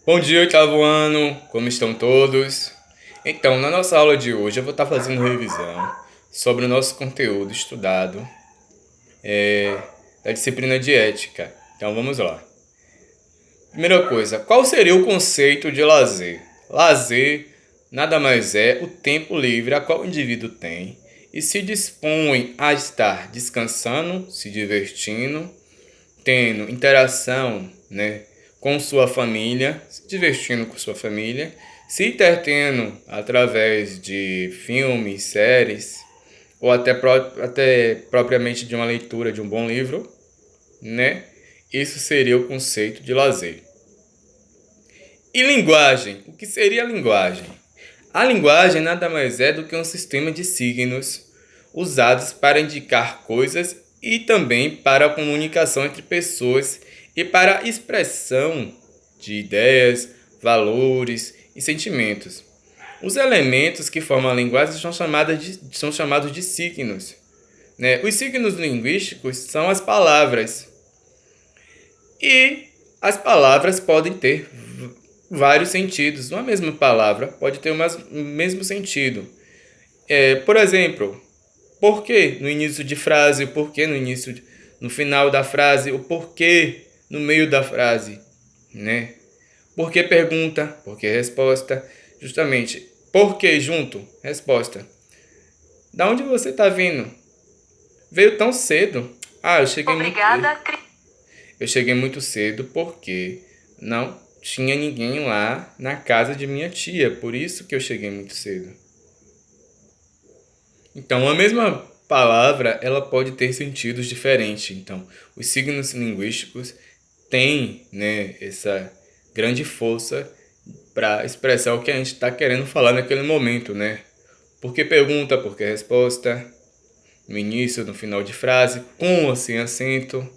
Bom dia, oitavo ano, como estão todos? Então, na nossa aula de hoje, eu vou estar fazendo revisão sobre o nosso conteúdo estudado da disciplina de ética. Então, vamos lá. Primeira coisa, qual seria o conceito de lazer? Lazer nada mais é o tempo livre a qual o indivíduo tem e se dispõe a estar descansando, se divertindo, tendo interação, né, com sua família, se divertindo com sua família, se entretendo através de filmes, séries, ou até propriamente de uma leitura de um bom livro, né? Isso seria o conceito de lazer. E linguagem? O que seria a linguagem? A linguagem nada mais é do que um sistema de signos usados para indicar coisas e também para a comunicação entre pessoas e para a expressão de ideias, valores e sentimentos. Os elementos que formam a linguagem são chamados de signos, né? Os signos linguísticos são as palavras. E as palavras podem ter vários sentidos. Uma mesma palavra pode ter o mesmo sentido. Por exemplo, porquê no início de frase, o porquê no final da frase, o porquê no meio da frase, né? Porquê pergunta, porquê resposta, justamente. Porquê junto, resposta. Da onde você está vindo? Veio tão cedo? Ah, Obrigada, eu cheguei muito cedo porque não tinha ninguém lá na casa de minha tia, por isso que eu cheguei muito cedo. Então, a mesma palavra, ela pode ter sentidos diferentes. Então, os signos linguísticos têm, né, essa grande força para expressar o que a gente está querendo falar naquele momento, né? Por que pergunta, por que resposta, no início, no final de frase, com ou sem acento.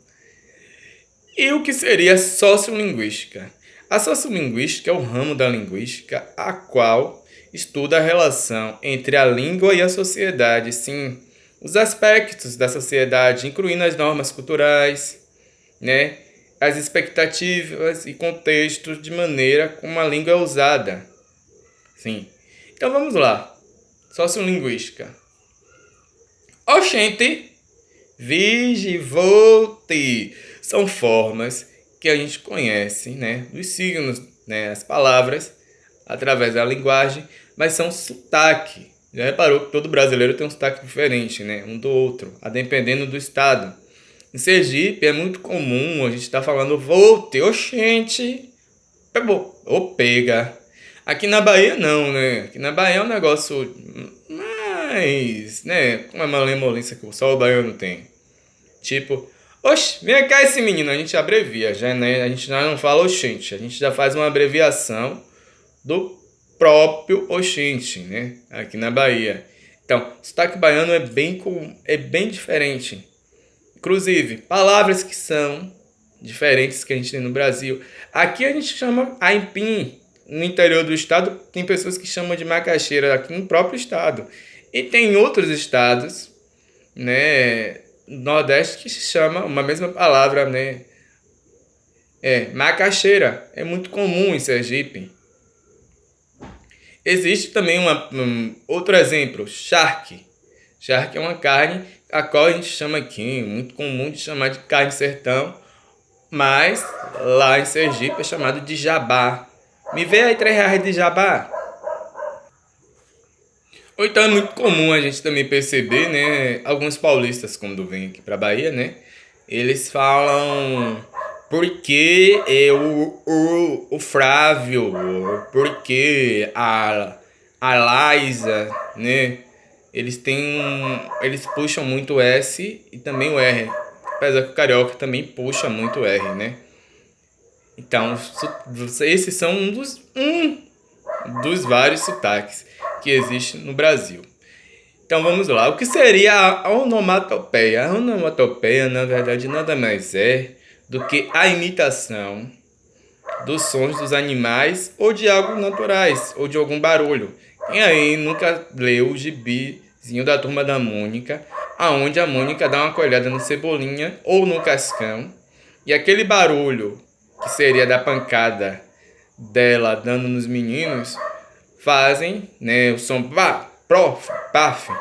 E o que seria sociolinguística? A sociolinguística é o ramo da linguística a qual estuda a relação entre a língua e a sociedade, sim, os aspectos da sociedade, incluindo as normas culturais, né, as expectativas e contextos de maneira como a língua é usada. Sim. Então vamos lá. Sociolinguística. Oxente, vige, volte. São formas que a gente conhece, né, dos signos, né, as palavras, através da linguagem, mas são sotaque. Já reparou que todo brasileiro tem um sotaque diferente, né, um do outro, a dependendo do estado. Em Sergipe é muito comum a gente estar falando volte, oxente, pegou, ou pega. Aqui na Bahia não, né? Aqui na Bahia é um negócio mais, né, com uma malemolência que só o baiano tem. Tipo, oxe, vem cá esse menino, a gente abrevia, já, né? A gente já não fala oxente, a gente já faz uma abreviação do próprio oxente, né? Aqui na Bahia. Então, o sotaque baiano é bem diferente. Inclusive, palavras que são diferentes que a gente tem no Brasil. Aqui a gente chama aipim. No interior do estado, tem pessoas que chamam de macaxeira aqui no próprio estado. E tem outros estados, né, Nordeste que se chama uma mesma palavra, né? Macaxeira. É muito comum em Sergipe. Existe também outro exemplo, charque. Charque é uma carne a qual a gente chama aqui, muito comum de chamar de carne sertão, mas lá em Sergipe é chamado de jabá. Me vê aí R$ 3 de jabá. Ou então é muito comum a gente também perceber, né? Alguns paulistas, quando vêm aqui pra Bahia, né? Eles falam porque o Flávio, porque a Liza, né? Eles puxam muito o S e também o R. Apesar que o carioca também puxa muito o R, né? Então, esses são um dos vários sotaques que existe no Brasil. Então vamos lá. O que seria a onomatopeia? A onomatopeia, na verdade, nada mais é do que a imitação dos sons dos animais ou de algo naturais ou de algum barulho. Quem aí nunca leu o gibizinho da Turma da Mônica, aonde a Mônica dá uma colhada no Cebolinha ou no Cascão e aquele barulho que seria da pancada dela dando nos meninos fazem, né, o som pá, prof, paf.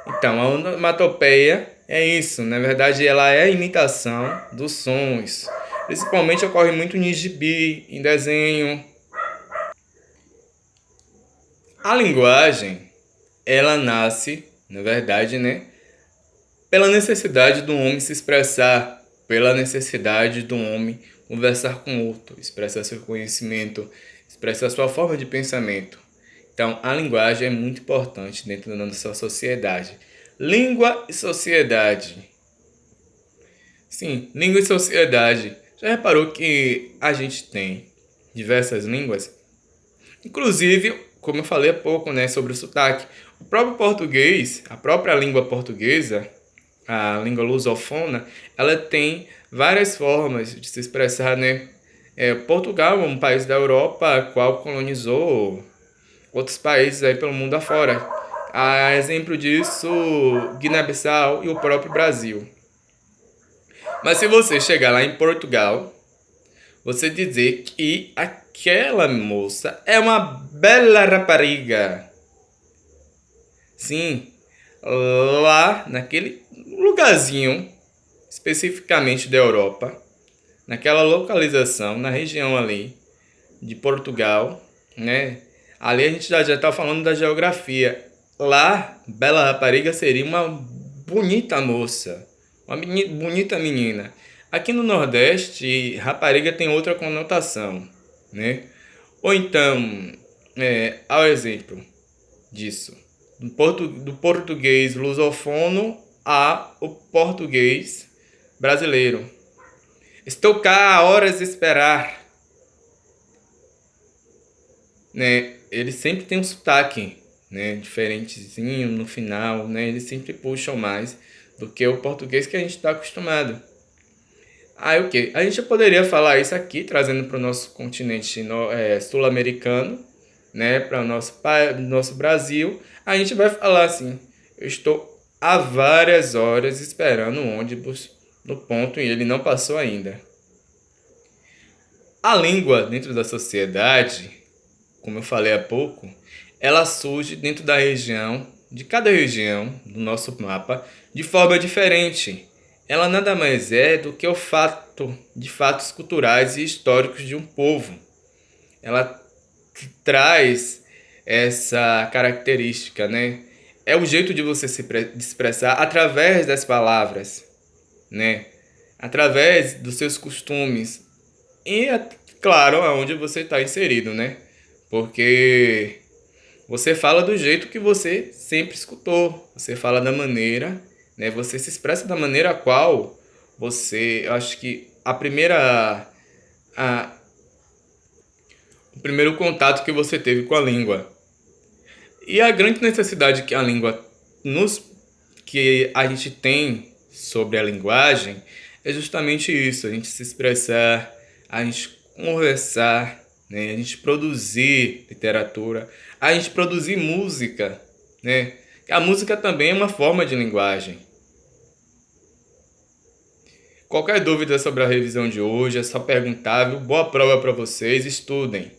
Então, a onomatopeia é isso. Na verdade, ela é a imitação dos sons. Principalmente ocorre muito em gibi, em desenho. A linguagem, ela nasce, na verdade, né, pela necessidade do homem se expressar, pela necessidade do homem conversar com outro, expressar seu conhecimento, expressar sua forma de pensamento. Então, a linguagem é muito importante dentro da nossa sociedade. Língua e sociedade. Sim, língua e sociedade. Já reparou que a gente tem diversas línguas? Inclusive, como eu falei há pouco, né, sobre o sotaque, o próprio português, a própria língua portuguesa, a língua lusofona, ela tem várias formas de se expressar, né? Portugal é um país da Europa qual colonizou outros países aí pelo mundo afora. A exemplo disso, Guiné-Bissau e o próprio Brasil. Mas se você chegar lá em Portugal, você dizer que aquela moça é uma bela rapariga. Sim, lá naquele lugarzinho, especificamente da Europa, naquela localização, na região ali de Portugal, né? Ali a gente já está falando da geografia. Lá, bela rapariga seria uma bonita moça, uma bonita menina. Aqui no Nordeste, rapariga tem outra conotação, né? Ou então, ao exemplo disso, do português lusofono a o português brasileiro. Estou cá há horas de esperar, né? Ele sempre tem um sotaque, né, diferentezinho no final, né? Eles sempre puxam mais do que o português que a gente está acostumado. Ah, o que? A gente poderia falar isso aqui, trazendo para o nosso continente sul-americano, né, para o nosso Brasil. A gente vai falar assim: eu estou há várias horas esperando o ônibus no ponto e ele não passou ainda. A língua dentro da sociedade, como eu falei há pouco, ela surge dentro da região, de cada região do nosso mapa, de forma diferente. Ela nada mais é do que o fato de fatos culturais e históricos de um povo. Ela traz essa característica, né? É o jeito de você se expressar através das palavras, né? Através dos seus costumes e, claro, aonde você está inserido, né? Porque você fala do jeito que você sempre escutou. Você fala da maneira, né? Você se expressa da maneira a qual eu acho que a, o primeiro contato que você teve com a língua. E a grande necessidade que a língua que a gente tem sobre a linguagem é justamente isso, a gente se expressar, a gente conversar, né? A gente produzir literatura, a gente produzir música, né? A música também é uma forma de linguagem. Qualquer dúvida sobre a revisão de hoje é só perguntar, viu? Boa prova para vocês, estudem!